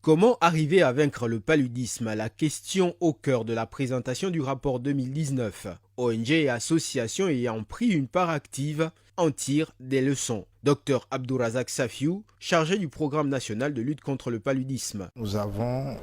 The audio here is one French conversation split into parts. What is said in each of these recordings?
Comment arriver à vaincre le paludisme? La question au cœur de la présentation du rapport 2019. ONG et associations ayant pris une part active en tirent des leçons. Dr Abdourazak Safiou, chargé du programme national de lutte contre le paludisme. Nous avons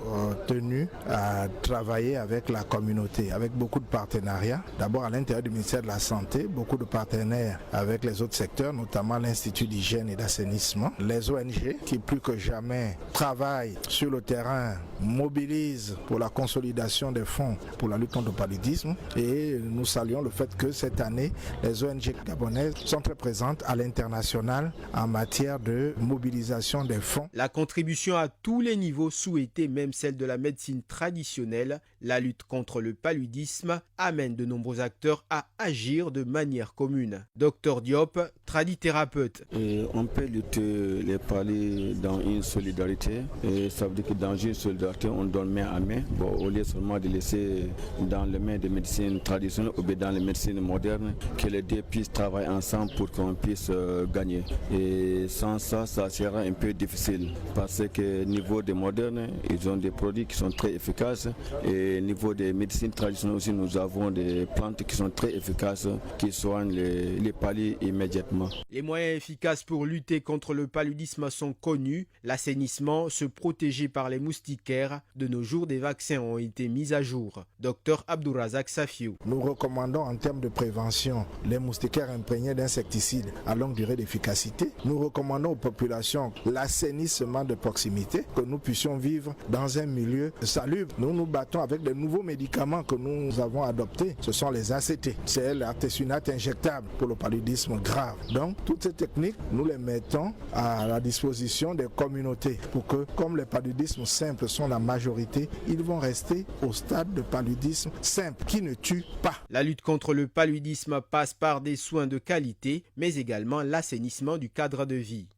tenu à travailler avec la communauté, avec beaucoup de partenariats. D'abord à l'intérieur du ministère de la Santé, beaucoup de partenaires avec les autres secteurs, notamment l'Institut d'hygiène et d'assainissement. Les ONG qui plus que jamais travaillent sur le terrain, mobilisent pour la consolidation des fonds pour la lutte contre le paludisme. Et nous saluons le fait que cette année, les ONG gabonaises sont très présentes à l'international en matière de mobilisation des fonds. La contribution à tous les niveaux souhaitée, même celle de la médecine traditionnelle, la lutte contre le paludisme, amène de nombreux acteurs à agir de manière commune. Dr Diop, tradithérapeute. On peut lutter les paludisme dans une solidarité. Et ça veut dire que dans une solidarité, on donne main à main. Au lieu seulement de laisser dans les mains de médecine traditionnelle ou bien dans les médecines modernes, que les deux puissent travailler ensemble pour qu'on puisse gagner. Et sans ça, ça sera un peu difficile parce que niveau des modernes, ils ont des produits qui sont très efficaces et niveau des médecines traditionnelles aussi, nous avons des plantes qui sont très efficaces qui soignent les paludismes immédiatement. Les moyens efficaces pour lutter contre le paludisme sont connus. L'assainissement, se protéger par les moustiquaires. De nos jours, des vaccins ont été mis à jour. Dr Abdourazak Safiou. Nous recommandons en termes de prévention les moustiquaires imprégnés d'insecticides à longue durée d'efficacité. Nous recommandons aux populations l'assainissement de proximité, que nous puissions vivre dans un milieu salubre. Nous nous battons avec de nouveaux médicaments que nous avons adoptés. Ce sont les ACT, c'est l'artesunate injectable pour le paludisme grave. Donc, toutes ces techniques, nous les mettons à la disposition des communautés pour que, comme les paludismes simples sont la majorité, ils vont rester au stade de paludisme simple qui ne tue pas. La lutte contre le paludisme passe par des soins de qualité, mais également l'assainissement du cadre de vie.